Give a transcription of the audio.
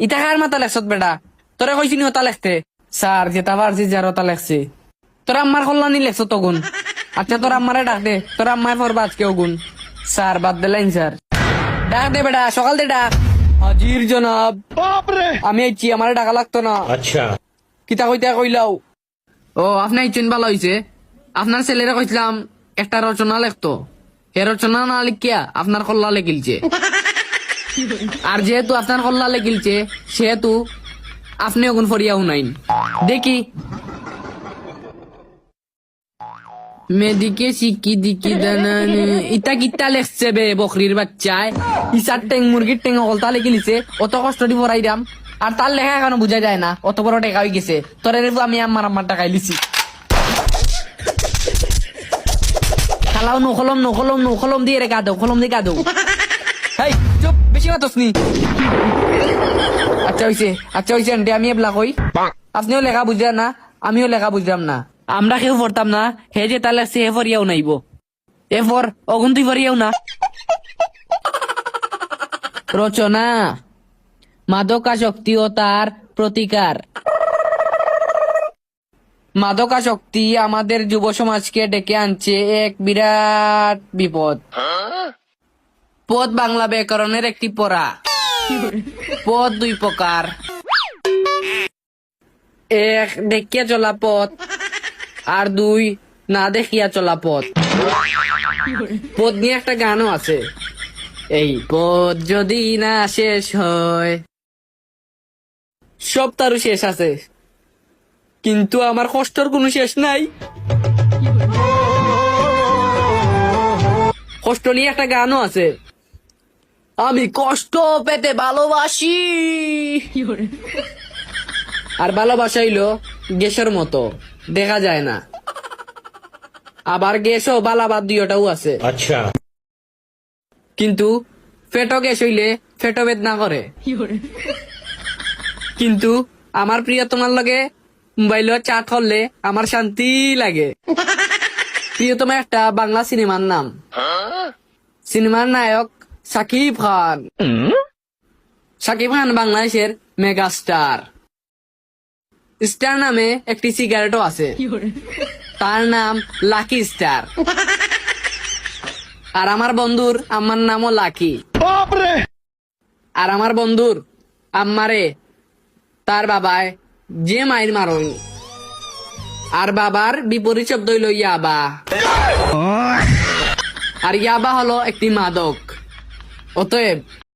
ইটা কার মাথা লেখছত বেটা? তোরা কইছিনি হতা লেখতে? স্যার যেটা পারছি যার হতা লেখছি। তোরা আম্মার কল্যাণী লেখছ তগুন। আচ্ছা তোরা আম্মারে ডাক দে, তোরা আম্মায় পড়বা আজকে ওগুন। স্যার বাদ দিলেন স্যার। ডাক দে বেটা, সকাল দে ডাক। হাজির জনাব। আমি আইছি, আমারে ডাকা লাগতো না। अच्छा কিতা কইতা কইলাও? ও আপনি আইছেন, ভালো হইছে। আপনার ছেলেরা কইছিলাম একটা রচনা লেখতো, এ রচনা না লিখিয়া আপনার কল্লা লেগিলছে। আর যেহেতু আপনার কল্লা লেগিলছে সেহেতু আপনি ওগুন ফরিয়াও নাইন। দেখি মেদিকে শিকি দিকি দানান ইটা কিতা লেখছে বে বকরির বাচ্চায়। ইসার টেং মুরগির টেং কলতা লেগিলিছে, অত কষ্ট দি পড়াই দাম। আর তার লেখা এখনো বুঝা যায় না, অত বড় টেকা হয়ে গেছে। তোর আমি আমার টাকাই লিছি। খালাও নখলম দিয়ে রে কাদো, কলম দিয়ে কাদো। হেই চুপ, বেশি মাতস নি। আচ্ছা হইছে আন্টি, আমি এবলা কই। আপনিও লেখা বুঝলেন না, আমিও লেখা বুঝলাম না। আমরা কেউ পড়তাম না, হে যে তার লাগছে হে ফরিয়াও নাইব। এরপর অগুন তুই ফরিয়াও না। রচনা মাদকাসক্তি ও তার প্রতিকার। মাদকাসক্তি আমাদের যুব সমাজকে ডেকে আনছে এক বিরাট বিপদ। পদ বাংলা ব্যাকরণের একটি পড়া। পদ দুই প্রকার, এক দেখিয়া চলা পথ, আর দুই না দেখিয়া চলা পথ। পদ নিয়ে একটা গানও আছে, এই পথ যদি না শেষ হয়। সব তারও শেষ আছে, কিন্তু আমার কষ্টর কোনো শেষ নাই। কষ্ট নিয়ে একটা গানও আছে, আমি কষ্ট পেতে ভালোবাসি। আর ভালোবাসা হইলো গ্যাসের মতো, দেখা যায় না। আবার গ্যাসও বালাবাদ দুইটাও আছে। अच्छा কিন্তু পেটও গ্যাস হইলে পেটও বেদনা করে। কিন্তু আমার প্রিয় তোমার লগে মোবাইলে চাট করলে আমার শান্তি লাগে। প্রিয়তমা একটা বাংলা সিনেমার নাম। সিনেমার নায়ক সাকিব খান। সাকিব খান বাংলাদেশের মেগা স্টার। স্টার নামে একটি সিগারেটও আছে, তার নাম লাকি স্টার। আর আমার বন্ধুর আমার নামও লাকি। আর আমার বন্ধুর আম্মারে তার বাবায় যে মায়ের মারণ, আর বাবার বিপরীত শব্দ হইল ইয়াবা। আর ইয়াবা হলো একটি মাদক। অতএব